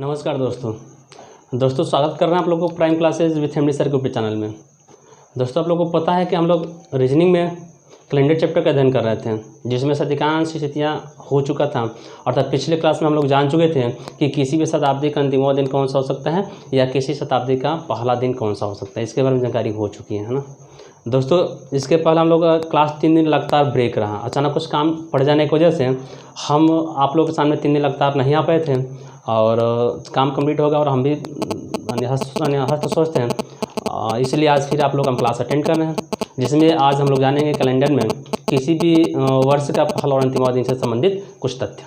नमस्कार दोस्तों स्वागत कर रहे हैं आप लोगों को prime classes with MD sir के ऊपर चैनल में। दोस्तों आप लोगों को पता है कि हम लोग रीजनिंग में कैलेंडर चैप्टर का अध्ययन कर रहे थे, जिसमें से अधिकांश स्थितियाँ हो चुका था। अर्थात पिछले क्लास में हम लोग जान चुके थे कि किसी भी शताब्दी का अंतिमवा दिन कौन सा हो सकता है या किसी शताब्दी का पहला दिन कौन सा हो सकता है, इसके बारे में जानकारी हो चुकी है ना दोस्तों। इसके पहले हम लोग क्लास 3 दिन लगातार ब्रेक रहा, अचानक कुछ काम पड़ जाने की वजह से हम आप लोगों के सामने 3 दिन लगातार नहीं आ पाए थे और काम कंप्लीट होगा और हम भी हस्त स्वस्थ हैं, इसलिए आज फिर आप लोग हम क्लास अटेंड कर रहे हैं, जिसमें आज हम लोग जानेंगे कैलेंडर में किसी भी वर्ष का पहला और अंतिम दिन से संबंधित कुछ तथ्य।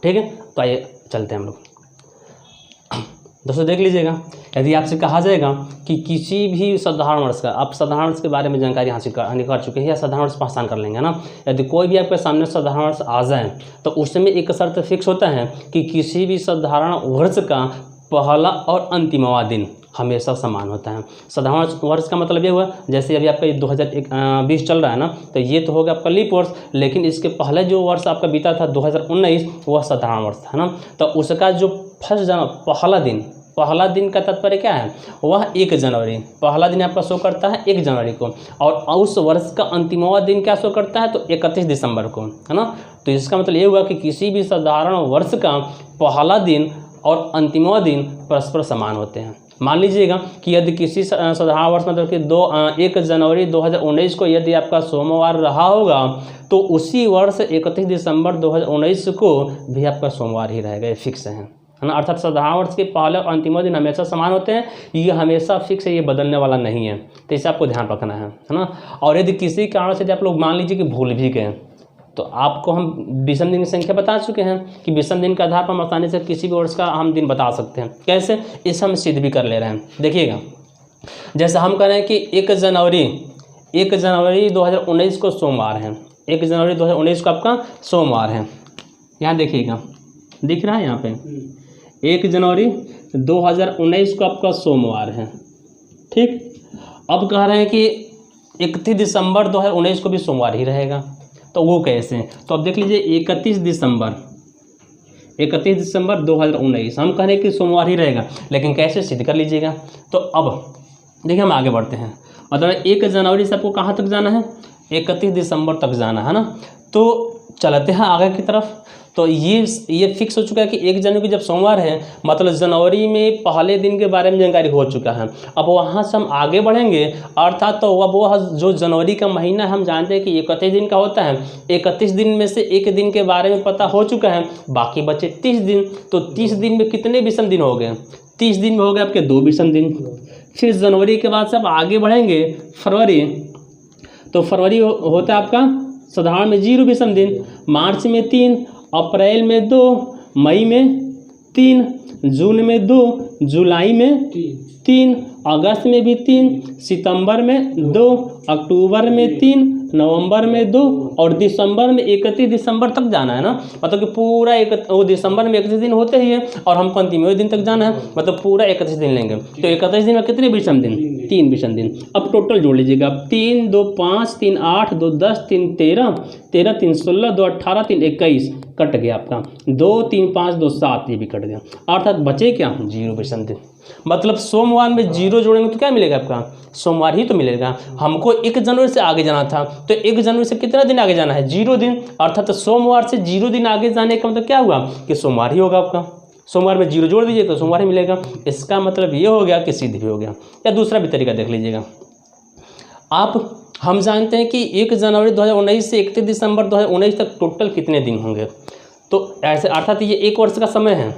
ठीक है, तो आइए चलते हैं हम लोग। दोस्तों देख लीजिएगा, यदि आपसे कहा जाएगा कि किसी भी साधारण वर्ष का, आप साधारण वर्ष के बारे में जानकारी हासिल कर चुके हैं या साधारण वर्ष पहचान कर लेंगे ना, यदि कोई भी आपके सामने साधारण वर्ष आ जाए तो उसमें एक शर्त फिक्स होता है कि किसी भी साधारण वर्ष का पहला और अंतिमवा दिन हमेशा समान होता है। साधारण वर्ष का मतलब ये हुआ, जैसे अभी आपका 2020 चल रहा है ना, तो ये तो होगा आपका लीप वर्ष, लेकिन इसके पहले जो वर्ष आपका बीता था 2019 वह साधारण वर्ष था ना, तो उसका जो पहला दिन का तात्पर्य क्या है, वह 1 जनवरी, पहला दिन आपका शो करता है 1 जनवरी को, और उस वर्ष का अंतिमवा दिन क्या शो करता है तो 31 दिसंबर को, है ना। तो इसका मतलब ये हुआ कि किसी भी साधारण वर्ष का पहला दिन और अंतिमवा दिन परस्पर समान होते हैं। मान लीजिएगा कि यदि किसी साधारण वर्ष मतलब कि 1 जनवरी 2019 को यदि आपका सोमवार रहा होगा तो उसी वर्ष 31 दिसंबर 2019 को भी आपका सोमवार ही रहेगा, ये फिक्स है ना। अर्थात साधारण वर्ष के पहले और अंतिम दिन हमेशा समान होते हैं, ये हमेशा फिक्स है, ये बदलने वाला नहीं है, तो इसे आपको ध्यान रखना है ना। और यदि किसी कारण से आप लोग मान लीजिए कि भूल भी गए तो आपको हम विषम दिन की संख्या बता चुके हैं कि विषम दिन के आधार पर हम आसानी से किसी भी वर्ष का हम दिन बता सकते हैं। कैसे, इसे हम सिद्ध भी कर ले रहे हैं। देखिएगा, जैसे हम कह रहे हैं कि 1 जनवरी 2019 को सोमवार है, 1 जनवरी 2019 को आपका सोमवार है। यहाँ देखिएगा, दिख रहा है यहाँ पे 1 जनवरी 2019 को आपका सोमवार है। ठीक, अब कह रहे हैं कि 31 दिसंबर 2019 को भी सोमवार ही रहेगा, तो वो कैसे, तो अब देख लीजिए 31 दिसंबर 2019 हम कह रहे हैं कि सोमवार ही रहेगा, लेकिन कैसे सिद्ध कर लीजिएगा। तो अब देखिए हम आगे बढ़ते हैं, मतलब 1 जनवरी से आपको कहाँ तक जाना है, 31 दिसंबर तक जाना है ना। तो चलते हैं आगे की तरफ। तो ये फिक्स हो चुका है कि 1 जनवरी को जब सोमवार है मतलब जनवरी में पहले दिन के बारे में जानकारी हो चुका है। अब वहाँ से हम आगे बढ़ेंगे, अर्थात तो अब वो जो जनवरी का महीना हम जानते हैं कि 31 दिन का होता है, 31 दिन में से 1 दिन के बारे में पता हो चुका है, बाकी बचे 30 दिन। तो 30 दिन में कितने विषम दिन हो गए, 30 दिन में हो गए आपके 2 विषम दिन। फिर जनवरी के बाद से आप आगे बढ़ेंगे फरवरी, तो फरवरी होता है आपका साधारण में 0 विषम दिन, मार्च में 3, अप्रैल में 2, मई में 3, जून में 2, जुलाई में 3, अगस्त में भी 3, सितंबर में 2, अक्टूबर में 3, नवंबर में 2 और दिसंबर में 31 दिसंबर तक जाना है ना। मतलब कि पूरा वो दिसंबर में 31 दिन होते ही है और हमको अंतिम दिन तक जाना है, मतलब पूरा 31 दिन लेंगे। तो 31 दिन में कितने विषम दिन, 3 विषम दिन। अब टोटल जोड़ लीजिएगा, 3 2 5 3 8 2 10 3 13 13 3 16 2 18 3 21 कट गया आपका, 2 3 5 2 7 ये भी कट गया, अर्थात बचे क्या 0 विषम दिन। मतलब सोमवार में 0 जोड़ेंगे तो क्या मिलेगा आपका, सोमवार ही तो मिलेगा। हमको 1 जनवरी से आगे जाना था, तो 1 जनवरी से कितना दिन आगे जाना है, 0 दिन, अर्थात सोमवार से 0 दिन आगे जाने का मतलब क्या हुआ कि सोमवार ही होगा आपका। सोमवार में 0 जोड़ दीजिए तो सोमवार ही मिलेगा। इसका मतलब ये हो गया कि सिद्ध भी हो गया। या दूसरा भी तरीका देख लीजिएगा आप, हम जानते हैं कि 1 जनवरी 2019 से 31 दिसंबर 2019 तक टोटल कितने दिन होंगे, तो ऐसे अर्थात ये 1 वर्ष का समय है।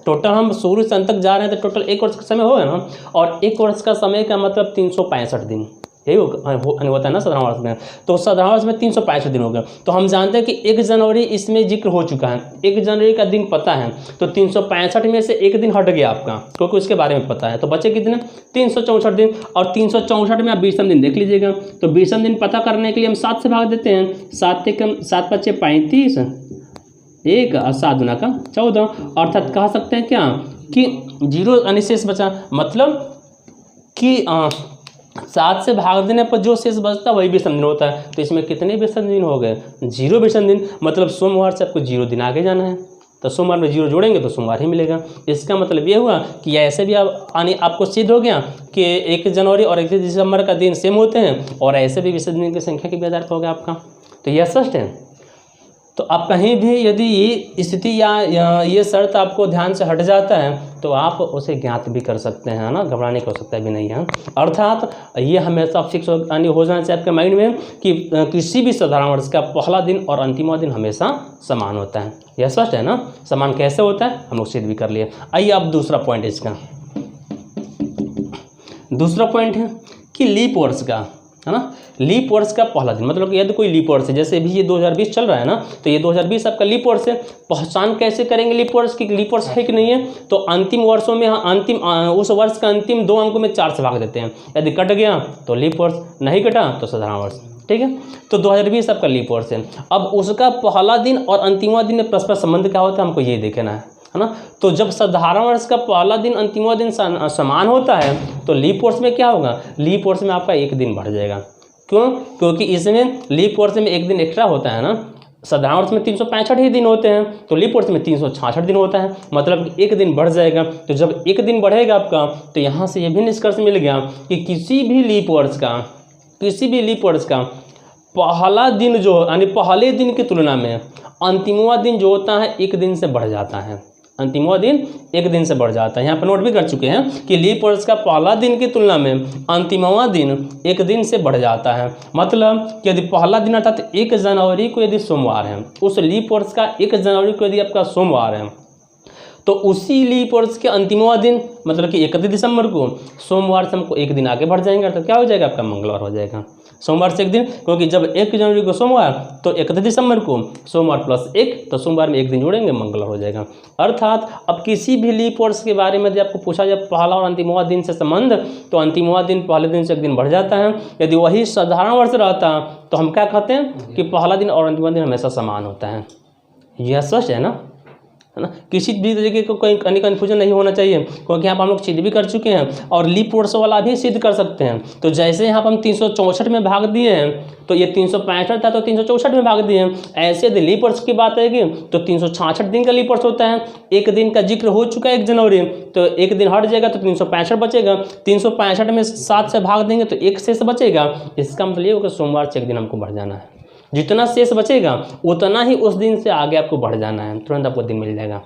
टोटल हम शुरू से अंत तक जा रहे हैं तो टोटल 1 वर्ष का समय होगा ना, और 1 वर्ष का समय का मतलब 365 दिन, यही होता है ना साधारण वर्ष में। तो साधारण वर्ष में 365 दिन हो गए। तो हम जानते हैं कि 1 जनवरी इसमें जिक्र हो चुका है, 1 जनवरी का दिन पता है, तो 365 में से 1 दिन हट गया आपका, क्योंकि उसके बारे में पता है। तो बचे कितने, 364 दिन, और 364 में आप विषम दिन देख लीजिएगा। तो विषम दिन पता करने के लिए हम 7 से भाग देते हैं, 7 5 35, 1 और 7 दूना का 14, अर्थात कह सकते हैं क्या कि 0 अनिशेष बचा, मतलब कि 7 से भाग देने पर जो शेष बचता है वही विषम दिन होता है। तो इसमें कितने विषम दिन हो गए, 0 विषम दिन, मतलब सोमवार से आपको 0 दिन आगे जाना है। तो सोमवार में 0 जोड़ेंगे तो सोमवार ही मिलेगा। इसका मतलब ये हुआ कि ऐसे भी आपको सिद्ध हो गया कि 1 जनवरी और 31 दिसंबर का दिन सेम होते हैं, और ऐसे भी विशेष दिन की संख्या के भी आधार पर होगा आपका। तो यह स्पष्ट है। तो आप कहीं भी यदि ये स्थिति या ये शर्त आपको ध्यान से हट जाता है तो आप उसे ज्ञात भी कर सकते हैं, है ना, घबराने की आवश्यकता भी नहीं है। अर्थात ये हमेशा फिक्स हो जाना चाहिए आपके माइंड में कि किसी भी साधारण वर्ष का पहला दिन और अंतिम दिन हमेशा समान होता है। यह स्पष्ट है ना। समान कैसे होता है हम लोग सिद्ध भी कर लिए। आइए अब दूसरा पॉइंट इसका, दूसरा पॉइंट है कि लीप वर्ष का, है ना, लीप वर्ष का पहला दिन, मतलब कि यदि कोई लीप वर्ष है, जैसे भी ये 2020 चल रहा है ना, तो ये 2020 आपका लीप वर्ष है। पहचान कैसे करेंगे लीप वर्ष की, लीप वर्ष है कि नहीं है? तो अंतिम वर्षों में उस वर्ष का अंतिम 2 अंकों में 4 से भाग देते हैं। यदि कट गया तो लीप वर्ष, नहीं कटा तो साधारण वर्ष। ठीक है, तो 2020 आपका लीप वर्ष है। अब उसका पहला दिन और अंतिम दिन में परस्पर संबंध क्या होता है हमको ये देखना है ना। तो जब साधारण वर्ष का पहला दिन अंतिम दिन समान होता है तो लीप वर्ष में क्या होगा, लीप वर्ष में आपका 1 दिन बढ़ जाएगा। क्यों? क्योंकि इसमें लीप वर्ष में 1 दिन एक्स्ट्रा होता है ना। साधारण वर्ष में 365 ही दिन होते हैं, तो लीप वर्ष में 366 दिन होता है, मतलब 1 दिन बढ़ जाएगा। तो जब 1 दिन बढ़ेगा आपका, तो यहाँ से ये भी निष्कर्ष मिल गया कि किसी भी लीप वर्ष का पहला दिन जो यानी पहले दिन की तुलना में अंतिमवा दिन जो होता है 1 दिन से बढ़ जाता है। अंतिमवा दिन 1 दिन से बढ़ जाता है। यहाँ पर नोट भी कर चुके हैं कि लीप वर्ष का पहला दिन की तुलना में अंतिमवा दिन 1 दिन से बढ़ जाता है। मतलब कि यदि पहला दिन अर्थात 1 जनवरी को यदि सोमवार है, उस लीप वर्ष का 1 जनवरी को यदि आपका सोमवार है, तो उसी लीप वर्ष के अंतिमवा दिन मतलब कि 31 दिसंबर को सोमवार से हमको 1 दिन आगे बढ़ जाएंगे, तो क्या हो जाएगा आपका मंगलवार हो जाएगा। सोमवार से 1 दिन, क्योंकि जब 1 जनवरी को सोमवार तो 31 दिसंबर को सोमवार प्लस 1, तो सोमवार में 1 दिन जोड़ेंगे मंगलवार हो जाएगा। अर्थात अब किसी भी लीप वर्ष के बारे में यदि आपको पूछा जाए पहला और अंतिमवा दिन से संबंध, तो अंतिमवा दिन पहले दिन से 1 दिन बढ़ जाता है। यदि वही साधारण वर्ष रहता तो हम क्या कहते हैं कि पहला दिन और अंतिमवा दिन हमेशा समान होता है। यह सच है ना, है ना। किसी भी तरीके को कोई कन्फ्यूजन नहीं होना चाहिए, क्योंकि यहाँ पर हम लोग सिद्ध भी कर चुके हैं और लीप वर्ष वाला भी सिद्ध कर सकते हैं। तो जैसे यहाँ पर हम 364 में भाग दिए हैं, तो ये 365 था तो 364 में भाग दिए हैं। ऐसे यदि लीप वर्ष की बात आएगी तो 366 दिन का लीप वर्ष होता है। 1 दिन का जिक्र हो चुका है 1 जनवरी, तो 1 दिन हट जाएगा तो 365 बचेगा। 365 में 7 से भाग देंगे तो 1 शेष बचेगा। इसका मतलब ये होगा सोमवार से 1 दिन हमको बढ़ जाना है। जितना शेष बचेगा उतना ही उस दिन से आगे आपको बढ़ जाना है, तुरंत आपको दिन मिल जाएगा।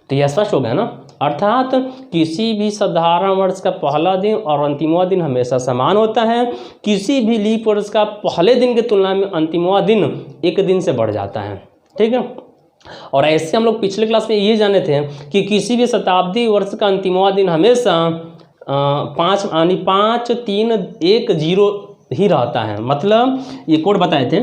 तो यह स्पष्ट हो गया ना। अर्थात किसी भी साधारण वर्ष का पहला दिन और अंतिमवा दिन हमेशा समान होता है। किसी भी लीप वर्ष का पहले दिन की तुलना में अंतिमवा दिन 1 दिन से बढ़ जाता है। ठीक है, और ऐसे हम लोग पिछले क्लास में ये जाने थे कि किसी भी शताब्दी वर्ष का अंतिमवा दिन हमेशा 5-3-1-0 ही रहता है। मतलब ये कोड बताए थे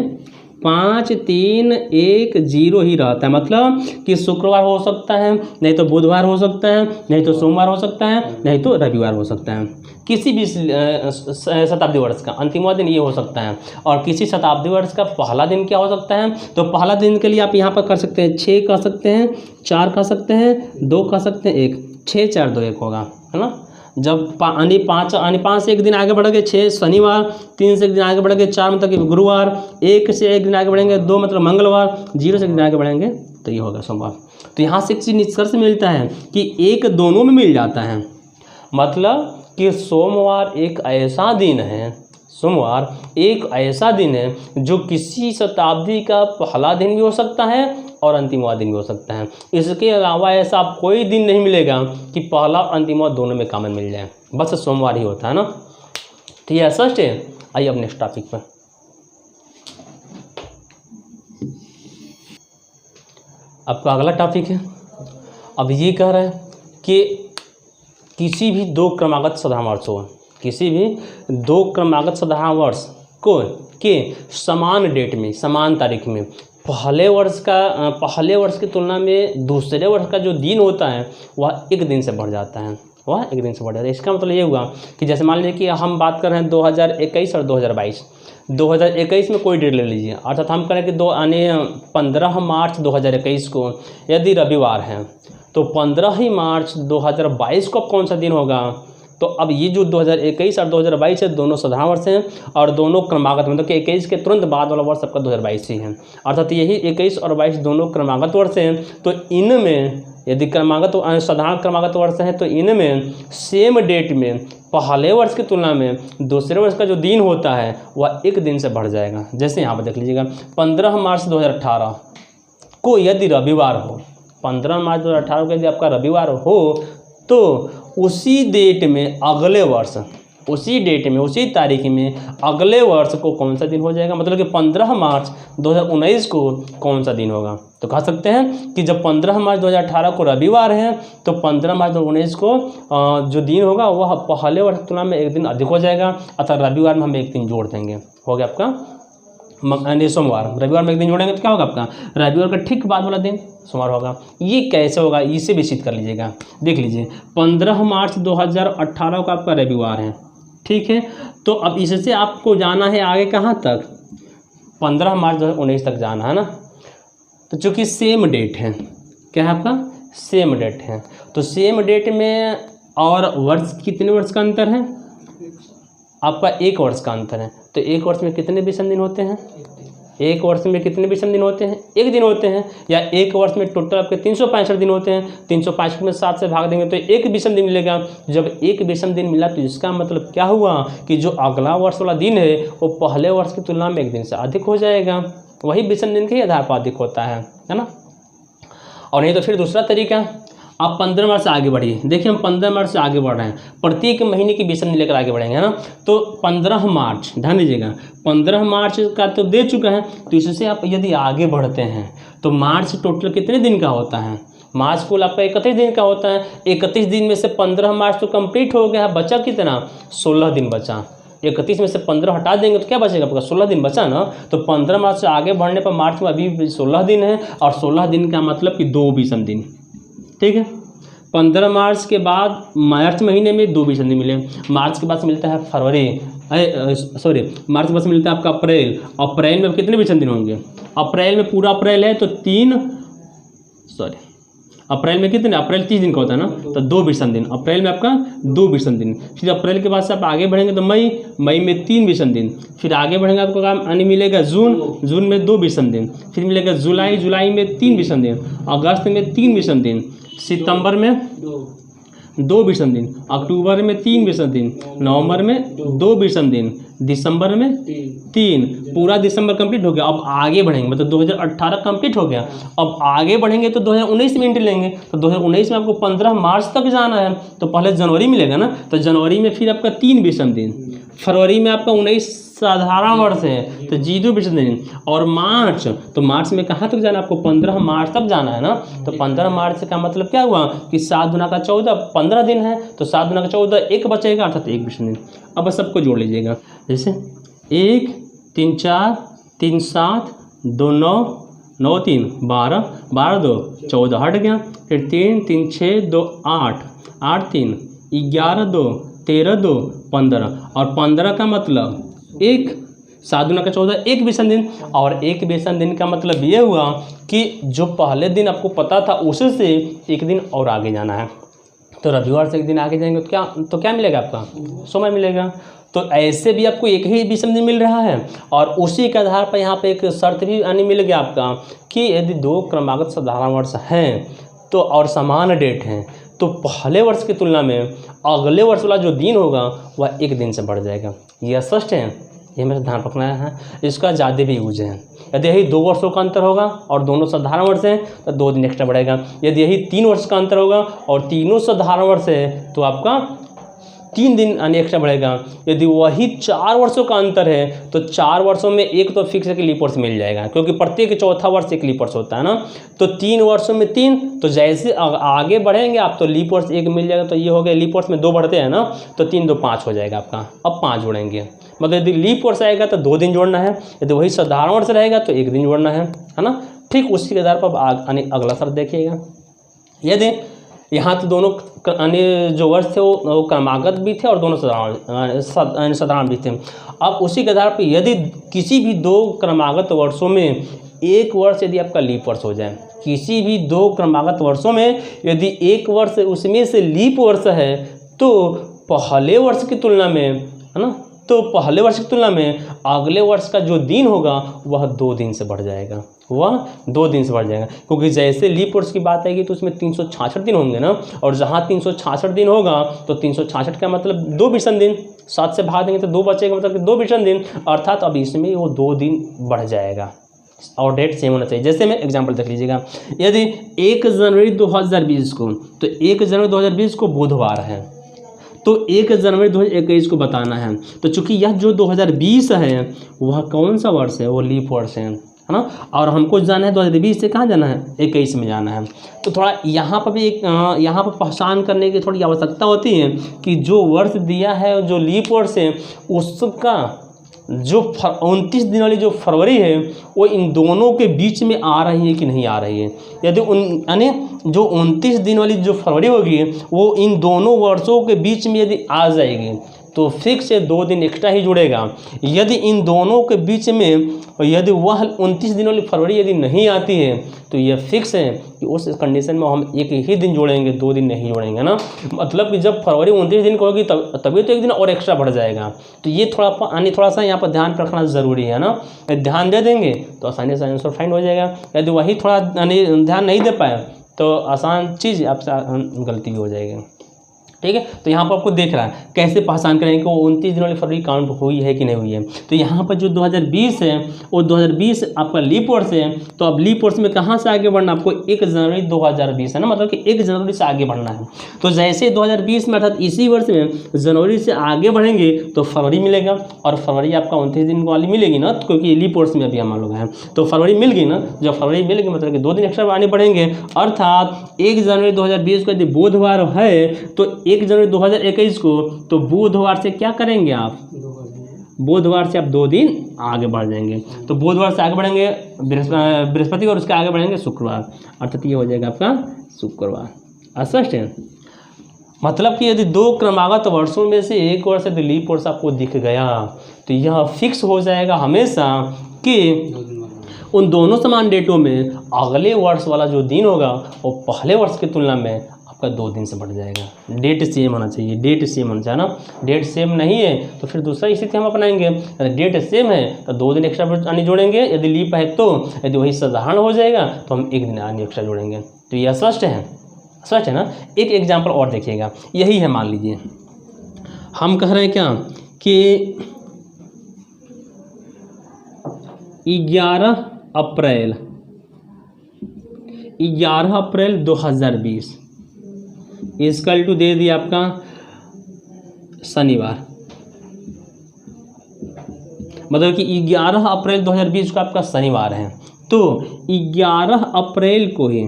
5-3-1-0 ही रहता है। मतलब कि शुक्रवार हो सकता है, नहीं तो बुधवार हो सकता है, नहीं तो सोमवार हो सकता है, नहीं तो रविवार हो सकता है। किसी भी शताब्दी वर्ष का अंतिमवा दिन ये हो सकता है। और किसी शताब्दी वर्ष का पहला दिन क्या हो सकता है, तो पहला दिन के लिए आप यहाँ पर कर सकते हैं 6 कह सकते हैं, 4 कह सकते हैं, 2 कह सकते हैं, 1, 6 4 2 1 होगा, है ना। जब 5 से 1 दिन आगे बढ़ेंगे 6 शनिवार, 3 से 1 दिन आगे बढ़ेंगे 4 मतलब कि गुरुवार, 1 से 1 दिन आगे बढ़ेंगे 2 मतलब मंगलवार, 0 से 1 दिन आगे बढ़ेंगे तो ये होगा सोमवार। तो यहाँ से एक चीज़ निष्कर्ष मिलता है कि 1 दोनों में मिल जाता है। मतलब कि सोमवार एक ऐसा दिन है जो किसी शताब्दी का पहला दिन भी हो सकता है और अंतिमवा दिन भी हो सकता है। इसके अलावा ऐसा कोई दिन नहीं मिलेगा कि पहला और अंतिमवा दोनों में कॉमन मिल जाए, बस सोमवार ही होता है ना। तो ये सच है। आइए अब नेक्स्ट टॉपिक पर। आपका अगला टॉपिक है, अब ये कह रहा है कि किसी भी 2 क्रमागत साधारण वर्ष हो, किसी भी 2 क्रमागत साधारण वर्ष को के समान डेट में, समान तारीख में पहले वर्ष की तुलना में दूसरे वर्ष का जो दिन होता है वह 1 दिन से बढ़ जाता है, इसका मतलब ये हुआ कि जैसे मान लीजिए कि हम बात कर रहे हैं 2021 और 2022। 2021 में कोई डेट ले लीजिए, अर्थात हम करें कि 15 मार्च 2021 को यदि रविवार है तो 15 ही मार्च 2022 को कौन सा दिन होगा, तो अब ये जो 2021 और 2022 है दोनों साधारण वर्ष हैं और दोनों क्रमागत, मतलब कि 21 के तुरंत बाद वाला वर्ष आपका 2022 ही है, अर्थात यही 21 और 22 दोनों क्रमागत वर्ष हैं। तो इनमें यदि साधारण क्रमागत वर्ष हैं तो इनमें सेम डेट में पहले वर्ष की तुलना में दूसरे वर्ष का जो दिन होता है वह एक दिन से बढ़ जाएगा। जैसे यहाँ पर देख लीजिएगा 15 मार्च 2018 को यदि रविवार हो, 15 मार्च 2018 को यदि आपका रविवार हो तो उसी डेट में अगले वर्ष, उसी डेट में उसी तारीख में अगले वर्ष को कौन सा दिन हो जाएगा, मतलब कि 15 मार्च 2019 को कौन सा दिन होगा। तो कह सकते हैं कि जब 15 मार्च 2018 को रविवार है तो 15 मार्च 2019 को जो दिन होगा वह पहले वर्ष की तुलना में एक दिन अधिक हो जाएगा, अतः रविवार में हम एक दिन जोड़ देंगे, हो गया आपका सोमवार। रविवार में एक दिन जोड़ेंगे तो क्या होगा आपका रविवार का ठीक बाद वाला दिन सोमवार होगा। ये कैसे होगा इसे भी सिद्ध कर लीजिएगा। देख लीजिए 15 मार्च 2018 को आपका रविवार है, ठीक है। तो अब इससे आपको जाना है आगे कहाँ तक, 15 मार्च 2019 तक जाना है ना। तो चूँकि सेम डेट है, क्या है आपका सेम डेट है, तो सेम डेट में और वर्ष कितने वर्ष का अंतर है आपका 1 वर्ष का अंतर है। तो 1 वर्ष में कितने विषम दिन होते हैं, 1 वर्ष में कितने विषम दिन होते हैं, 1 दिन होते हैं। या 1 वर्ष में टोटल आपके 365 दिन होते हैं, 365 में 7 से भाग देंगे तो 1 विषम दिन मिलेगा। जब 1 विषम दिन मिला तो इसका मतलब क्या हुआ कि जो अगला वर्ष वाला दिन है वो पहले वर्ष की तुलना में 1 दिन से अधिक हो जाएगा, वही विषम दिन के आधार पर अधिक होता है ना। और नहीं तो फिर दूसरा तरीका, आप 15 मार्च से आगे बढ़िए। देखिए हम 15 मार्च से आगे बढ़ रहे हैं, प्रत्येक महीने की विषम दिन लेकर आगे बढ़ेंगे, है ना। तो 15 मार्च ध्यान दीजिएगा, 15 मार्च का तो दे चुका है, तो इससे आप यदि आगे बढ़ते हैं तो मार्च टोटल कितने दिन का होता है, मार्च कुल आपका 31 दिन का होता है। 31 दिन में से 15 मार्च तो कंप्लीट हो गया, बचा कितना 16 दिन बचा। 31 में से 15 हटा देंगे तो क्या बचेगा आपका 16 दिन बचा ना। तो 15 मार्च से आगे बढ़ने पर मार्च में अभी 16 दिन है और 16 दिन का मतलब कि 2 विषम दिन, ठीक है। 15 मार्च के बाद मार्च महीने में 2 विषम दिन मिले, मार्च के बाद से मिलता है फरवरी, मार्च के बाद से मिलता है आपका अप्रैल। अप्रैल में कितने विषम दिन होंगे, अप्रैल में पूरा अप्रैल है तो अप्रैल में कितने, अप्रैल 30 दिन का होता है ना, तो 2 विषम दिन अप्रैल में आपका 2 विषम दिन। फिर अप्रैल के बाद से आप आगे बढ़ेंगे तो मई में 3 विषम दिन। फिर आगे बढ़ेंगे आपको काम यानी मिलेगा जून में 2 विषम दिन। फिर मिलेगा जुलाई में 3 विषम दिन, अगस्त में 3 विषम दिन, सितंबर में 2 विषम दिन, अक्टूबर में 3 विषम दिन, नवंबर में 2 विषम दिन, दिसंबर में 3, पूरा दिसंबर कंप्लीट हो गया। अब आगे बढ़ेंगे मतलब 2018 कंप्लीट हो गया, अब आगे बढ़ेंगे तो 2019 में एंट्री लेंगे। तो 2019 में आपको 15 मार्च तक जाना है, तो पहले जनवरी मिलेगा ना, तो जनवरी में फिर आपका 3 विषम दिन, फरवरी में आपका 19 साधारण वर्ष है तो 0 विषम दिन, और मार्च, तो मार्च में कहाँ तक जाना है आपको 15 मार्च तक जाना है ना। तो 15 मार्च का मतलब क्या हुआ कि 7 गुना का 14 15 दिन है, तो 7 गुना का 14 1 बचेगा अर्थात 1 विषम दिन। अब बस सबको जोड़ लीजिएगा, जैसे 1 3 4 3 7 2 9 9 3 12 12 2 14 हट गया, फिर 3 3 6 2 8 8 3 11 2 13 2 15, और 15 का मतलब 1, 7 गुना का 14 1 विषम दिन, और 1 विषम दिन का मतलब ये हुआ कि जो पहले दिन आपको पता था उसी से 1 दिन और आगे जाना है। तो रविवार से 1 दिन आगे जाएंगे तो क्या मिलेगा आपका सोमवार मिलेगा। तो ऐसे भी आपको 1 ही विषम दिन मिल रहा है, और उसी के आधार पर यहाँ पे एक शर्त भी मिल गया आपका कि यदि 2 क्रमागत साधारण वर्ष हैं तो और समान डेट हैं तो पहले वर्ष की तुलना में अगले वर्ष वाला जो दिन होगा वह 1 दिन से बढ़ जाएगा। यह स्पष्ट है, ये मेरा ध्यान रखना है। इसका ज़्यादा भी यूज है। यदि यही 2 वर्षों का अंतर होगा और दोनों साधारण वर्ष हैं तो 2 दिन एक्स्ट्रा बढ़ेगा। यदि यही 3 वर्ष का अंतर होगा और तीनों साधारण वर्ष है तो आपका 3 दिन यानी एक्स्ट्रा बढ़ेगा। यदि वही 4 वर्षों का अंतर है तो 4 वर्षों में एक तो फिक्स है कि लीप वर्ष मिल जाएगा, क्योंकि प्रत्येक चौथा वर्ष एक लीप वर्ष होता है ना। तो 3 वर्षों में 3, तो जैसे आगे बढ़ेंगे आप तो लीप वर्ष 1 मिल जाएगा। तो ये हो गया लीप वर्ष में 2 बढ़ते हैं ना, तो 3 2 5 हो जाएगा आपका। अब 5 जोड़ेंगे, मतलब यदि लीप वर्ष आएगा तो 2 दिन जोड़ना है, यदि वही साधारण वर्ष रहेगा तो 1 दिन जोड़ना है ना। ठीक उसी के आधार पर अगला शर्त देखिएगा। यदि यहाँ तो दोनों जो वर्ष थे वो क्रमागत भी थे और दोनों साधारण भी थे। अब उसी के आधार पर यदि किसी भी 2 क्रमागत वर्षों में 1 वर्ष यदि आपका लीप वर्ष हो जाए, किसी भी 2 क्रमागत वर्षों में यदि 1 वर्ष उसमें से लीप वर्ष है तो पहले वर्ष की तुलना में, है ना, तो पहले वर्ष की तुलना में अगले वर्ष का जो दिन होगा वह 2 दिन से बढ़ जाएगा, वह 2 दिन से बढ़ जाएगा। क्योंकि जैसे लीप वर्ष की बात आएगी तो उसमें 366 दिन होंगे ना, और जहाँ 366 दिन होगा तो 366 का मतलब 2 विषम दिन, 7 से भाग देंगे तो 2 बचेगा, मतलब कि 2 विषम दिन, अर्थात अब इसमें वो 2 दिन बढ़ जाएगा और डेट सेम होना चाहिए। जैसे में एग्जाम्पल देख लीजिएगा, यदि 1 जनवरी 2020 को, तो 1 जनवरी 2020 को बुधवार है, तो 1 जनवरी 2021 को बताना है। तो चूंकि यह जो 2020 है वह कौन सा वर्ष है, वो लीप वर्ष है ना, और हमको जाना है 2020 से कहाँ जाना है, 21 में जाना है। तो थोड़ा यहाँ पर भी एक यहाँ पर पहचान करने की थोड़ी आवश्यकता होती है कि जो वर्ष दिया है, जो लीप वर्ष है, उसका जो 29 दिन वाली जो फरवरी है वो इन दोनों के बीच में आ रही है कि नहीं आ रही है। यदि यानी जो 29 दिन वाली जो फरवरी होगी वो इन दोनों वर्षों के बीच में यदि आ जाएगी तो फिक्स से 2 दिन एक्स्ट्रा ही जुड़ेगा। यदि इन दोनों के बीच में यदि वह 29 दिन वाली फरवरी यदि नहीं आती है तो यह फिक्स है कि उस कंडीशन में हम एक ही दिन जोड़ेंगे, 2 दिन नहीं जोड़ेंगे ना। मतलब कि जब फरवरी 29 दिन को होगी तभी तो 1 दिन और एक्स्ट्रा बढ़ जाएगा। तो ये थोड़ा सा यहाँ पर ध्यान रखना ज़रूरी है ना। ध्यान दे देंगे तो आसानी से आंसर फाइंड हो जाएगा। यदि वही थोड़ा ध्यान नहीं दे पाए तो आसान चीज़ आपसे गलती भी हो जाएगी। ठीक है, तो यहाँ पर आपको देख रहा है कैसे पहचान करेंगे कि वो 29 दिन वाली फरवरी काउंट हुई है कि नहीं हुई है। तो यहाँ पर जो 2020 है वो 2020 आपका लीप वर्ष है। तो अब लीप वर्ष में कहाँ से आगे बढ़ना, आपको 1 जनवरी 2020 है ना, मतलब कि 1 जनवरी से आगे बढ़ना है। तो जैसे 2020 में अर्थात इसी वर्ष में जनवरी से आगे बढ़ेंगे तो फरवरी मिलेगा, और फरवरी आपका 29 दिन वाली मिलेगी ना, क्योंकि लीप वर्ष में अभी हम लोग हैं। तो फरवरी मिल गई ना, जब फरवरी मिल गई मतलब कि 2 दिन एक्स्ट्रा आगे बढ़ेंगे। अर्थात 1 जनवरी 2020 को यदि बुधवार है तो 1 जनवरी 2021 को तो बुधवार से क्या करेंगे आप, बुधवार से आप 2 दिन आगे बढ़ जाएंगे। तो बुधवार से आगे बढ़ेंगे बृहस्पति और उसके आगे बढ़ेंगे शुक्रवार, अर्थात ये हो जाएगा आपका शुक्रवार। स्पष्ट है, मतलब कि यदि 2 क्रमागत वर्षों में से एक वर्ष यदि लीप वर्ष आपको दिख गया तो यह फिक्स हो जाएगा हमेशा कि उन दोनों समान डेटों में अगले वर्ष वाला जो दिन होगा वो पहले वर्ष की तुलना में आपका 2 दिन से बढ़ जाएगा। डेट सेम होना चाहिए, डेट सेम होना चाहिए ना। डेट सेम नहीं है तो फिर दूसरा स्थिति हम अपनाएंगे। यदि डेट सेम है तो 2 दिन एक्स्ट्रा जोड़ेंगे, यदि लीप है तो। यदि वही साधारण हो जाएगा तो हम 1 दिन आगे एक्स्ट्रा जोड़ेंगे। तो यह स्पष्ट है, स्पष्ट है ना। एक एग्जाम्पल और देखिएगा, यही है, मान लीजिए हम कह रहे हैं क्या कि 11 अप्रैल 2020 इसकल टू दे दिया आपका शनिवार, मतलब कि 11 अप्रैल 2020 को आपका शनिवार है। तो 11 अप्रैल को ही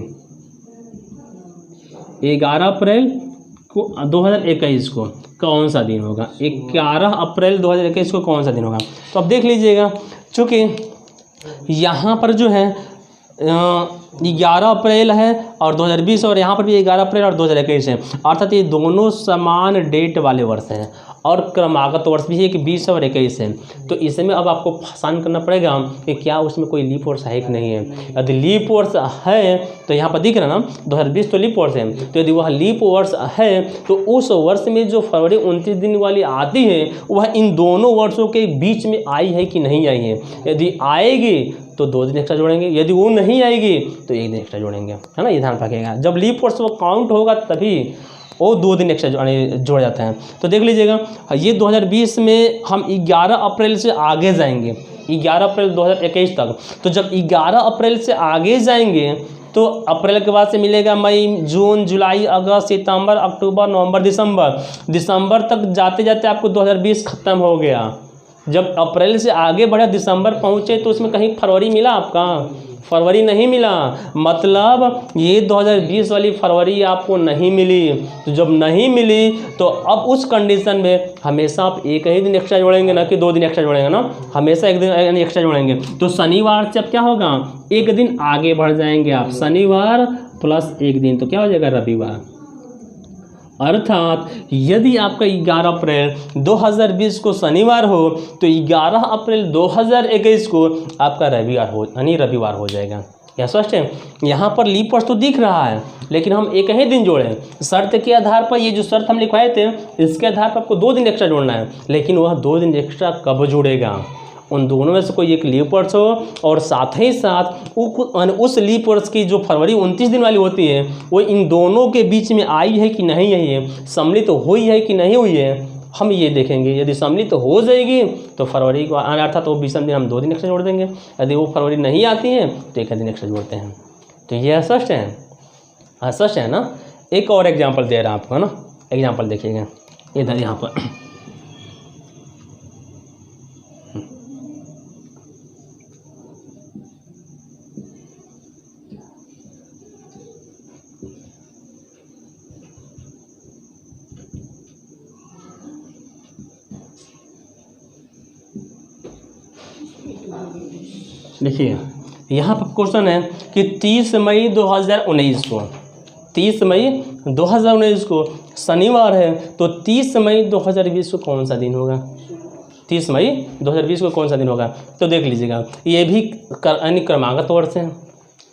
11 अप्रैल को 2021 को कौन सा दिन होगा, 11 अप्रैल 2021 को कौन सा दिन होगा। तो अब देख लीजिएगा, चूँकि यहाँ पर जो है 11 अप्रैल है और 2020 और यहाँ पर भी 11 अप्रैल और 2021 है, अर्थात ये दोनों समान डेट वाले वर्ष हैं और क्रमागत वर्ष भी है कि 20 और 21 है। तो इसमें अब आपको पहचान करना पड़ेगा कि क्या उसमें कोई लीप वर्ष है कि नहीं है। यदि लीप वर्ष है तो यहाँ पर दिख रहा है ना 2020 तो लीप वर्ष है, तो यदि वह लीप वर्ष है तो उस वर्ष में जो फरवरी 29 दिन वाली आती है वह इन दोनों वर्षों के बीच में आई है कि नहीं आई है। यदि आएगी तो 2 दिन एक्स्ट्रा जोड़ेंगे, यदि वो नहीं आएगी तो 1 दिन एक्स्ट्रा जोड़ेंगे, है ना। ये ध्यान रखिएगा, जब लीप वर्ष वो काउंट होगा तभी वो 2 दिन एक्स्ट्रा जोड़ जाते हैं। तो देख लीजिएगा, ये 2020 में हम 11 अप्रैल से आगे जाएंगे, 11 अप्रैल 2021 तक। तो जब 11 अप्रैल से आगे जाएंगे तो अप्रैल के बाद से मिलेगा मई, जून, जुलाई, अगस्त, सितंबर, अक्टूबर, नवंबर, दिसंबर तक जाते जाते आपको 2020 खत्म हो गया। जब अप्रैल से आगे बढ़ा दिसंबर पहुँचे तो उसमें कहीं फरवरी मिला आपका, फरवरी नहीं मिला, मतलब ये 2020 वाली फरवरी आपको नहीं मिली। तो जब नहीं मिली तो अब उस कंडीशन में हमेशा आप 1 ही दिन एक्स्ट्रा जोड़ेंगे, ना कि 2 दिन एक्स्ट्रा जोड़ेंगे ना, हमेशा 1 दिन एक्स्ट्रा जोड़ेंगे। तो शनिवार से अब क्या होगा, 1 दिन आगे बढ़ जाएंगे आप, शनिवार प्लस 1 दिन तो क्या हो जाएगा, रविवार। अर्थात यदि आपका 11 अप्रैल 2020 को शनिवार हो तो 11 अप्रैल 2021 को आपका रविवार हो, यानी रविवार हो जाएगा। यह स्पष्ट है। यहाँ पर लीप वर्ष तो दिख रहा है लेकिन हम एक ही दिन जोड़े, शर्त के आधार पर, ये जो शर्त हम लिखवाए थे इसके आधार पर आपको 2 दिन एक्स्ट्रा जोड़ना है, लेकिन वह 2 दिन एक्स्ट्रा कब जुड़ेगा, उन दोनों में से कोई एक लीप वर्ष हो और साथ ही साथ उस लीप वर्ष की जो फरवरी 29 दिन वाली होती है वो इन दोनों के बीच में आई है कि नहीं आई है, सम्मिलित हुई है कि नहीं हुई है, हम ये देखेंगे। यदि सम्मिलित हो जाएगी तो फरवरी को अर्थात तो 20 दिन हम 2 दिन एक्स्ट्रा जोड़ देंगे, यदि वो फरवरी नहीं आती है तो 1 दिन एक्स्ट्रा जोड़ते हैं। तो ये स्पष्ट है, स्पष्ट है ना। एक और एग्जाम्पल दे रहा हूँ आपको, है ना, एग्जाम्पल देखिएगा इधर यहाँ पर। देखिए यहाँ पर क्वेश्चन है कि 30 मई 2019 को, 30 मई 2019 को शनिवार है, तो 30 मई 2020 को कौन सा दिन होगा, 30 मई 2020 को कौन सा दिन होगा। तो देख लीजिएगा ये भी क्रमागत वर्ष है,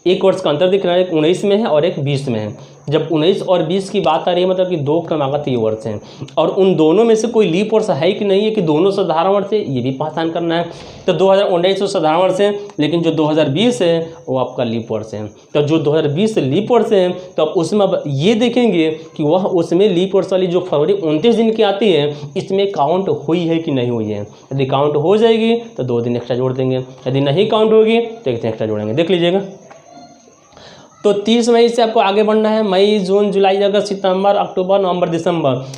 एक वर्ष का अंतर दिख रहा है, एक 19 में है और एक 20 में है। जब 19 और 20 की बात आ रही है मतलब कि 2 क्रमागत ये वर्ष हैं और उन दोनों में से कोई लीप वर्ष है कि नहीं है, कि दोनों साधारण वर्ष है, ये भी पहचान करना है। तो 2019 तो साधारण वर्ष है लेकिन जो 2020 है वो आपका लीप वर्ष है। तो जो 2020 लीप वर्ष है तो अब उसमें अब ये देखेंगे कि वह उसमें लीप वर्ष वाली जो फरवरी 29 दिन की आती है इसमें काउंट हुई है कि नहीं हुई है। यदि काउंट हो जाएगी तो 2 दिन एक्स्ट्रा जोड़ देंगे, यदि नहीं काउंट होगी तो 1 दिन एक्स्ट्रा जोड़ेंगे। देख लीजिएगा। तो 30 मई से आपको आगे बढ़ना है, मई, जून, जुलाई, अगस्त, सितंबर, अक्टूबर, नवंबर,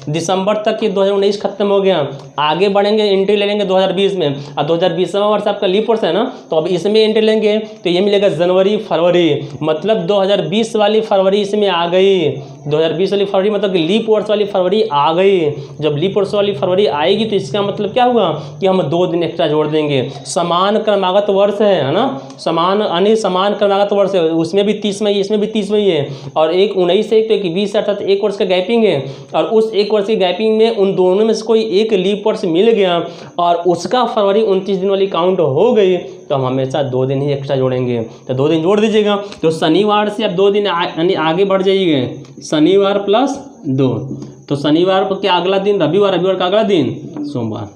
दिसंबर तक ये 2019 खत्म हो गया। आगे बढ़ेंगे, एंट्री ले लेंगे 2020 में, और 2020वां वर्ष आपका लीप वर्ष है ना, तो अब इसमें एंट्री लेंगे तो ये मिलेगा जनवरी, फरवरी, मतलब 2020 वाली फरवरी इसमें आ गई। 2020 वाली फरवरी मतलब कि लीप वर्ष वाली फरवरी आ गई। जब लीप वर्ष वाली फरवरी आएगी तो इसका मतलब क्या हुआ कि हम 2 दिन एक्स्ट्रा जोड़ देंगे। समान क्रमागत वर्ष है ना, समान क्रमागत वर्ष है, उसमें भी 30 मई, इसमें भी 30 मई है, और एक 19 है तो एक 20 अर्थात 1 वर्ष का गैपिंग है, और उस 1 वर्ष की गैपिंग में उन दोनों में से कोई एक लीप वर्ष मिल गया और उसका फरवरी 29 दिन वाली काउंट हो गई तो हम हमेशा 2 दिन ही एक्स्ट्रा जोड़ेंगे। तो 2 दिन जोड़ दीजिएगा। तो शनिवार से आप 2 दिन आगे बढ़ जाइए, शनिवार प्लस 2, तो शनिवार के अगला दिन रविवार, रविवार का अगला दिन सोमवार,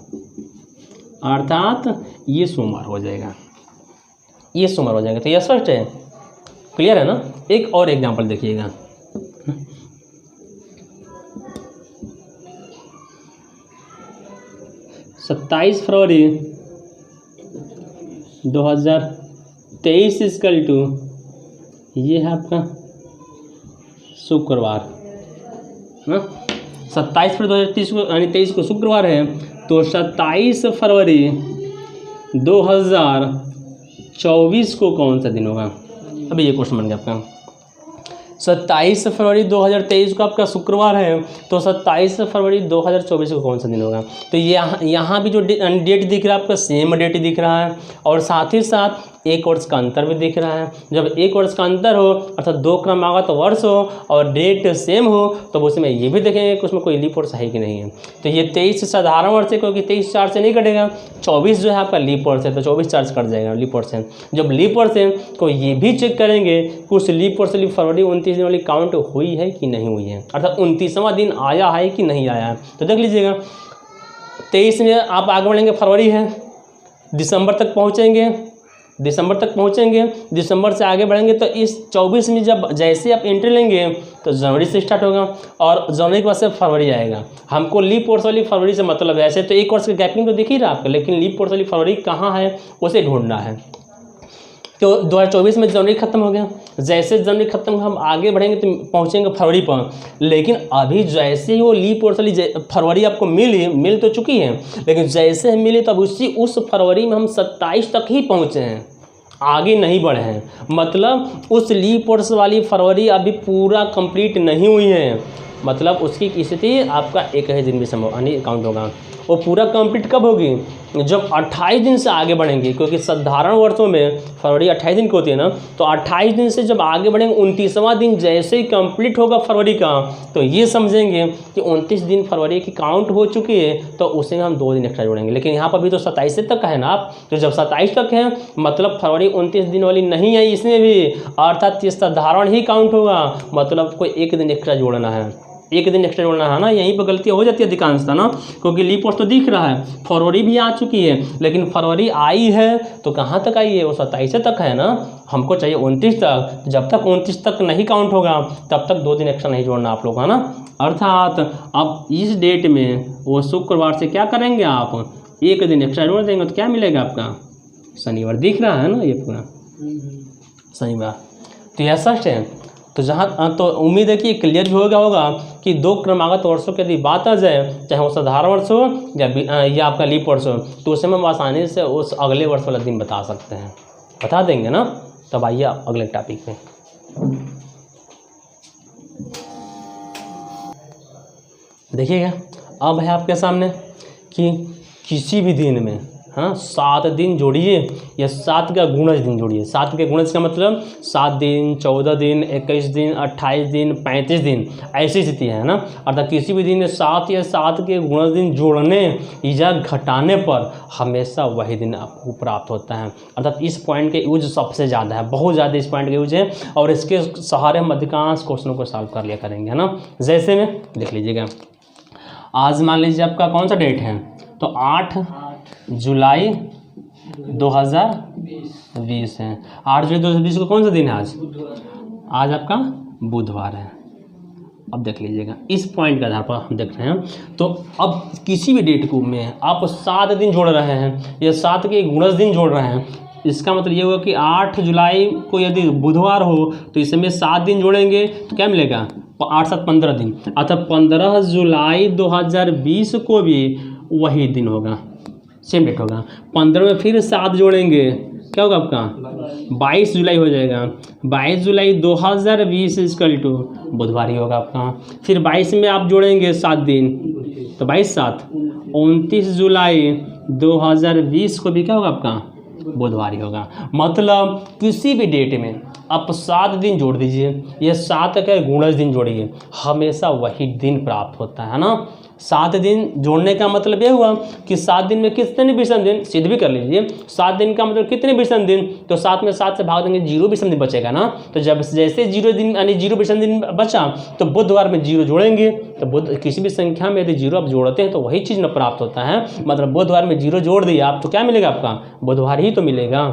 अर्थात ये सोमवार हो जाएगा, ये सोमवार हो जाएगा। तो यह स्पष्ट है, क्लियर है ना। एक और एग्जांपल देखिएगा। 27 फरवरी 2023 इक्वल टू, ये है आपका शुक्रवार, 27 फरवरी 2023 को, यानी 23 को शुक्रवार है, तो 27 फरवरी 2024 को कौन सा दिन होगा। अभी ये क्वेश्चन बन गया आपका। 27 फरवरी 2023 को आपका शुक्रवार है, तो 27 फरवरी 2024 को कौन सा दिन होगा। तो यहाँ भी जो डेट दिख रहा है आपका सेम डेट दिख रहा है, और साथ ही साथ 1 वर्ष का अंतर भी दिख रहा है। जब 1 वर्ष का अंतर हो अर्थात 2 क्रमागत वर्ष हो और डेट सेम हो तो उसमें ये भी देखेंगे कि उसमें कोई लीप वर्ष है कि नहीं है। तो ये 23 साधारण वर्ष है क्योंकि 23 4 से नहीं कटेगा, 24 जो है आपका लीप वर्ष है, तो 24 4 से कट जाएगा, लीप वर्ष है। जब लीप वर्ष है तो ये भी चेक करेंगे कि उस लीप वर्ष वाली फरवरी 29 दिन वाली काउंट हुई है कि नहीं हुई है, अर्थात 29वां दिन आया है कि नहीं आया है। तो देख लीजिएगा, 23 में आप आगे बढ़ेंगे, फरवरी है, दिसंबर तक पहुँचेंगे, दिसंबर से आगे बढ़ेंगे तो इस 24 में जब जैसे आप एंट्री लेंगे तो जनवरी से स्टार्ट होगा और जनवरी के बाद से फरवरी आएगा। हमको लीप वर्ष वाली फरवरी से मतलब है, ऐसे तो 1 वर्ष का गैपिंग तो दिख ही रहा आपका, लेकिन लीप वर्ष वाली फरवरी कहाँ है उसे ढूंढना है। तो 2024 में जनवरी खत्म हो गया, जैसे जनवरी खत्म हम आगे बढ़ेंगे तो पहुंचेंगे फरवरी पर, लेकिन अभी जैसे ही वो लीप वर्ष वाली फरवरी आपको मिल तो चुकी है, लेकिन जैसे मिली तो अब उस फरवरी में हम 27 तक ही पहुंचे हैं, आगे नहीं बढ़े हैं। मतलब उस लीप वर्ष वाली फरवरी अभी पूरा कंप्लीट नहीं हुई है, मतलब उसकी स्थिति आपका 1 ही दिन भी संभव नहीं काउंट होगा। वो पूरा कंप्लीट कब होगी, जब 28 दिन से आगे बढ़ेंगे, क्योंकि साधारण वर्षों में फरवरी 28 दिन की होती है ना, तो 28 दिन से जब आगे बढ़ेंगे 29वां दिन जैसे ही कंप्लीट होगा फरवरी का, तो ये समझेंगे कि 29 दिन फरवरी की काउंट हो चुकी है, तो उसे हम 2 दिन एक्स्ट्रा जोड़ेंगे। लेकिन यहाँ पर भी तो 27 तक का है ना आप, तो जब 27 तक है मतलब फरवरी 29 दिन वाली नहीं है इसमें भी, अर्थात ये साधारण ही काउंट होगा, मतलब कोई 1 दिन एक्स्ट्रा जोड़ना है, 1 दिन एक्स्ट्रा जोड़ना है ना। यहीं पर गलती हो जाती है अधिकांशतः ना, क्योंकि लीप वर्ष तो दिख रहा है, फरवरी भी आ चुकी है, लेकिन फरवरी आई है तो कहाँ तक आई है, वो 27 तक है ना, हमको चाहिए 29 तक। जब तक 29 तक नहीं काउंट होगा तब तक 2 दिन एक्स्ट्रा नहीं जोड़ना आप लोग, है ना। अर्थात अब इस डेट में वो शुक्रवार से क्या करेंगे आप, 1 दिन एक्स्ट्रा जोड़ देंगे, तो क्या मिलेगा आपका, शनिवार दिख रहा है ना, ये पूरा शनिवार। तो यह सच है। तो जहाँ तो उम्मीद है कि क्लियर भी होगा कि 2 क्रमागत वर्षों की यदि बात आ जाए, चाहे वो साधारण वर्ष हो या आपका लीप वर्ष हो, तो उसमें हम आसानी से उस अगले वर्ष वाला दिन बता सकते हैं, बता देंगे ना। तब आइए अगले टॉपिक पे। देखिएगा अब है आपके सामने कि किसी भी दिन में 7 दिन जोड़िए या 7 का गुणज दिन जोड़िए। 7 के गुणज का मतलब 7 दिन, 14 दिन, 21 दिन, 28 दिन, 35 दिन, ऐसी स्थिति है ना। अर्थात किसी भी दिन में 7 या 7 के गुणज दिन जोड़ने या घटाने पर हमेशा वही दिन आपको प्राप्त होता है। अर्थात इस पॉइंट के यूज सबसे ज़्यादा है, बहुत ज़्यादा इस पॉइंट का यूज है, और इसके सहारे हम अधिकांश क्वेश्चनों को सॉल्व कर लिया करेंगे, है ना। जैसे में देख लीजिएगा, आज मान लीजिए आपका कौन सा डेट है, तो 8 जुलाई 2020 है। 8 जुलाई 2020 को कौन सा दिन है आज, आज आपका बुधवार है। अब देख लीजिएगा इस पॉइंट के आधार पर हम देख रहे हैं। तो अब किसी भी डेट को में आप 7 दिन जोड़ रहे हैं या 7 के गुणज दिन जोड़ रहे हैं, इसका मतलब ये होगा कि 8 जुलाई को यदि बुधवार हो तो इसमें 7 दिन जोड़ेंगे तो क्या मिलेगा, 8 7 15 दिन। अर्थात 15 जुलाई 2020 को भी वही दिन होगा, सेम डेट होगा। 15 में फिर 7 जोड़ेंगे, क्या होगा आपका 22 जुलाई हो जाएगा। 22 जुलाई 2020 इक्वल टू बुधवार ही होगा आपका। फिर 22 में आप जोड़ेंगे 7 दिन, तो 22 7 29 जुलाई 2020 को भी क्या होगा आपका बुधवार ही होगा। मतलब किसी भी डेट में आप 7 दिन जोड़ दीजिए या 7 का गुणज दिन जोड़िए, हमेशा वही दिन प्राप्त होता है ना। 7 दिन जोड़ने का मतलब ये हुआ कि 7 दिन में कितने विषम दिन, सिद्ध भी कर लीजिए। 7 दिन का मतलब कितने विषम दिन, तो 7 में 7 से भाग देंगे 0 विषम दिन बचेगा ना। तो जब जैसे 0 दिन यानी 0 विषम दिन बचा तो बुधवार में 0 जोड़ेंगे, तो बुध किसी भी संख्या में यदि 0 आप जोड़ते हैं तो वही चीज़ में प्राप्त होता है। मतलब बुधवार में 0 जोड़ दिया आप तो क्या मिलेगा आपका बुधवार ही तो मिलेगा।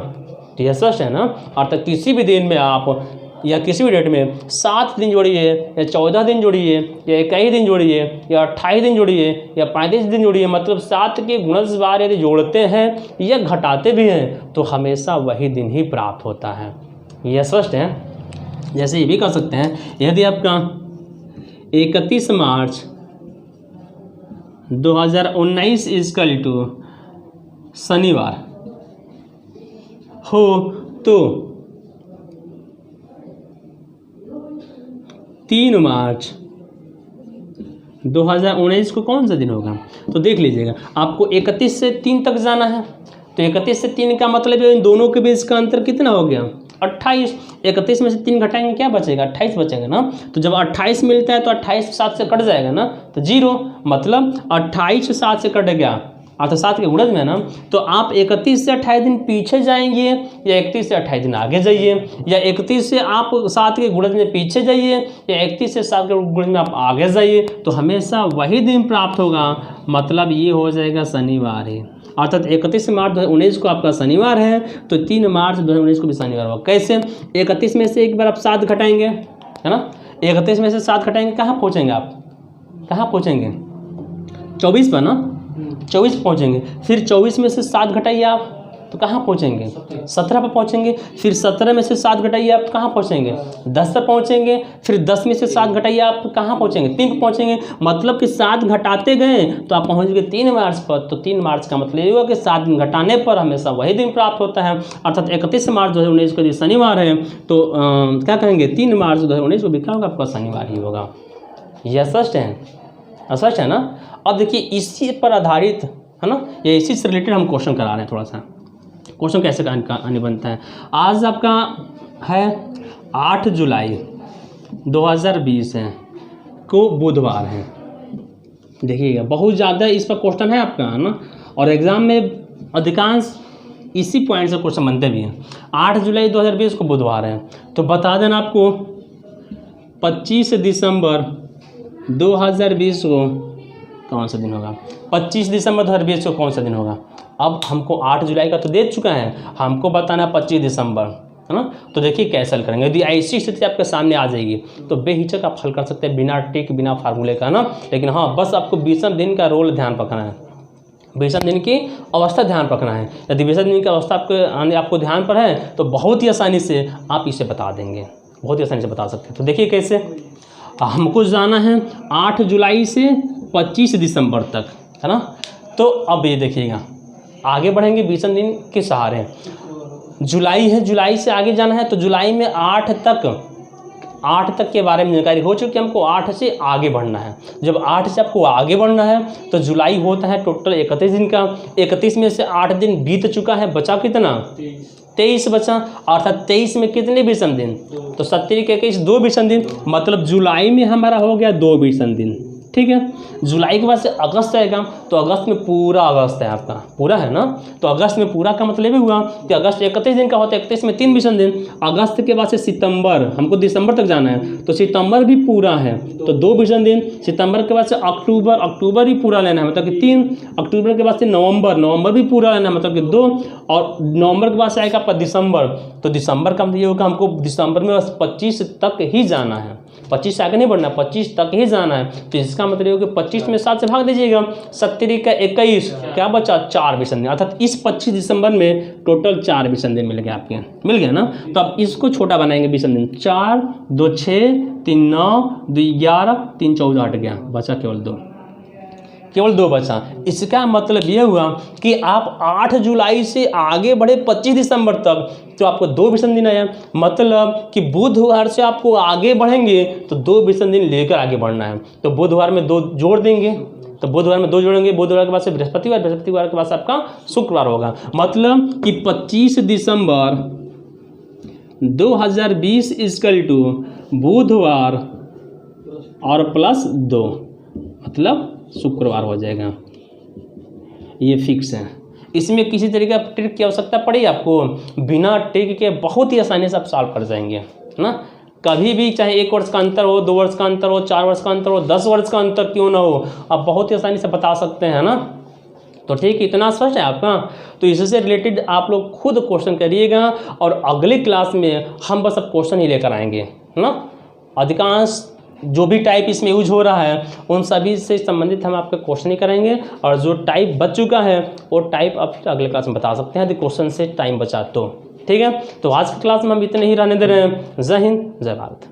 तो यह स्पष्ट है ना। अर्थात किसी भी दिन में आप या किसी भी डेट में 7 दिन जोड़िए या 14 दिन जोड़िए या 21 दिन जोड़िए या 28 दिन जोड़िए या 35 दिन जोड़िए, मतलब 7 के गुणज बार यदि जोड़ते हैं या घटाते भी हैं तो हमेशा वही दिन ही प्राप्त होता है। यह स्पष्ट है। जैसे ये भी कर सकते हैं, यदि आपका 31 मार्च 2019 इक्वल टू शनिवार हो तो 3 मार्च 2019 को कौन सा दिन होगा, तो देख लीजिएगा आपको 31 से 3 तक जाना है। तो 31 से 3 का मतलब इन दोनों के बीच का अंतर कितना हो गया 28। 31 में से 3 घटाएंगे क्या बचेगा 28 बचेगा ना। तो जब 28 मिलता है तो 28 7 से कट जाएगा ना, तो 0, मतलब 28 7 से कट गया, अर्थात 7 के गुणज में ना। तो आप 31 से 28 दिन पीछे जाएंगे या 31 से 28 दिन आगे जाइए, या 31 से आप 7 के गुणज में पीछे जाइए या 31 से 7 के गुणज में आप आगे जाइए, तो हमेशा वही दिन प्राप्त होगा। मतलब ये हो जाएगा शनिवार है। अर्थात 31 मार्च 2019 को आपका शनिवार है तो 3 मार्च 2019 को भी शनिवार होगा। कैसे, 31 में से एक बार आप 7 घटाएंगे, है ना। 31 में से 7 घटाएंगे, कहाँ पहुँचेंगे आप, कहाँ पहुँचेंगे 24 पर ना, 24 पहुँचेंगे। फिर 24 में से 7 घटाइए आप तो कहाँ पहुँचेंगे 17 पर पहुँचेंगे। फिर 17 में से 7 घटाइए आप कहाँ पहुँचेंगे 10 पर पहुँचेंगे। फिर 10 में से 7 घटाइए आप कहाँ पहुँचेंगे 3 पर पहुँचेंगे। मतलब कि 7 घटाते गए तो आप पहुँच गए 3 मार्च पर। तो 3 मार्च का मतलब ये हुआ कि 7 दिन घटाने पर हमेशा वही दिन प्राप्त होता है। अर्थात 31 मार्च 2019 को यदि शनिवार है तो क्या कहेंगे 3 मार्च 2019 को भी क्या होगा आपका शनिवार ही होगा। यह स्पष्ट है। सच है ना। अब देखिए इसी पर आधारित है ना, ये इसी से रिलेटेड हम क्वेश्चन करा रहे हैं। थोड़ा सा क्वेश्चन कैसे आने बनता है। आज आपका है 8 जुलाई 2020 है को बुधवार है। देखिएगा बहुत ज़्यादा इस पर क्वेश्चन है आपका, है ना, और एग्ज़ाम में अधिकांश इसी पॉइंट से क्वेश्चन बनते भी हैं। 8 जुलाई 2020 को बुधवार है, तो बता देना आपको 25 दिसंबर 2020 को कौन सा दिन होगा। 25 दिसंबर 2020 को कौन सा दिन होगा। अब हमको 8 जुलाई का तो दे चुका है, हमको बताना 25 दिसंबर, है ना। तो देखिए कैसे हल करेंगे। यदि ऐसी स्थिति आपके सामने आ जाएगी तो बेहिचक आप हल कर सकते हैं, बिना ट्रिक बिना फार्मूले का ना। लेकिन हाँ, बस आपको 20वें दिन का रोल ध्यान रखना है, 20वें दिन की अवस्था ध्यान रखना है। यदि 20वें दिन की अवस्था आपको ध्यान पर है तो बहुत ही आसानी से आप इसे बता देंगे, बहुत ही आसानी से बता सकते हैं। तो देखिए कैसे, हमको जाना है 8 जुलाई से 25 दिसंबर तक, है ना। तो अब ये देखिएगा आगे बढ़ेंगे 20वें दिन के सहारे। जुलाई है, जुलाई से आगे जाना है, तो जुलाई में 8 तक के बारे में जानकारी हो चुकी है। हमको 8 से आगे बढ़ना है। जब 8 से आपको आगे बढ़ना है तो जुलाई होता है टोटल 31 दिन का। 31 में से 8 दिन बीत चुका है, बचा कितना 23 बचा। अर्थात 23 में कितने 20वें दिन, तो 70 के 21 2 20वें दिन। मतलब जुलाई में हमारा हो गया 2 20वें दिन, ठीक है। जुलाई के बाद से अगस्त आएगा, तो अगस्त में पूरा अगस्त है आपका, पूरा है ना। तो अगस्त में पूरा का मतलब ही हुआ कि अगस्त 31 दिन का होता है, 31 में 3 20वें दिन। अगस्त के बाद से सितंबर, हमको दिसंबर तक जाना है, तो सितंबर भी पूरा है तो 2 20वें दिन। सितंबर के बाद से अक्टूबर, अक्टूबर भी पूरा लेना है, मतलब कि 3। अक्टूबर के बाद से नवंबर, नवंबर भी पूरा लेना है, मतलब कि 2। और नवंबर के बाद से आएगा आपका दिसंबर, तो दिसंबर का मतलब ये होगा हमको दिसंबर में बस 25 तक ही जाना है, 25 से आगे नहीं बढ़ना, 25 तक ही जाना है। तो इसका मतलब ये हो कि 25 में 7 से भाग दीजिएगा, 70 का 21 क्या बचा 4 20वें दिन। अर्थात इस 25 दिसंबर में टोटल 4 20वें दिन मिल गया आपके, मिल गया ना। तो अब इसको छोटा बनाएंगे 20वें दिन। 4 2 6 3 9 2 11 3 14 8 गया, बचा केवल 2 बचा। इसका मतलब ये हुआ कि आप 8 जुलाई से आगे बढ़े 25 दिसंबर तक, तो आपको 2 20वें दिन आया। मतलब कि बुधवार से आपको आगे बढ़ेंगे तो 2 20वें दिन लेकर आगे बढ़ना है। तो बुधवार में 2 जोड़ देंगे, तो बुधवार में 2 जोड़ेंगे, बुधवार के बाद से बृहस्पतिवार, बृहस्पतिवार के बाद से आपका शुक्रवार होगा। मतलब कि 25 दिसंबर 2020 इक्वल टू बुधवार और प्लस 2, मतलब शुक्रवार हो जाएगा। ये फिक्स है, इसमें किसी तरीके का ट्रिक की आवश्यकता पड़ी आपको, बिना ट्रिक के बहुत ही आसानी से आप सॉल्व कर जाएंगे, है ना। कभी भी चाहे 1 वर्ष का अंतर हो, 2 वर्ष का अंतर हो, 4 वर्ष का अंतर हो, 10 वर्ष का अंतर क्यों ना हो, आप बहुत ही आसानी से बता सकते हैं ना। तो ठीक, इतना स्पष्ट है आपका। तो इससे रिलेटेड आप लोग खुद क्वेश्चन करिएगा और अगले क्लास में हम बस अब क्वेश्चन ही लेकर आएंगे, है ना। अधिकांश जो भी टाइप इसमें यूज हो रहा है उन सभी से संबंधित हम आपके क्वेश्चन ही करेंगे, और जो टाइप बच चुका है वो टाइप आप फिर अगले क्लास में बता सकते हैं यदि क्वेश्चन से टाइम बचा तो, ठीक है। तो आज की क्लास में हम इतने ही रहने दे रहे हैं। जय हिंद, जय भारत।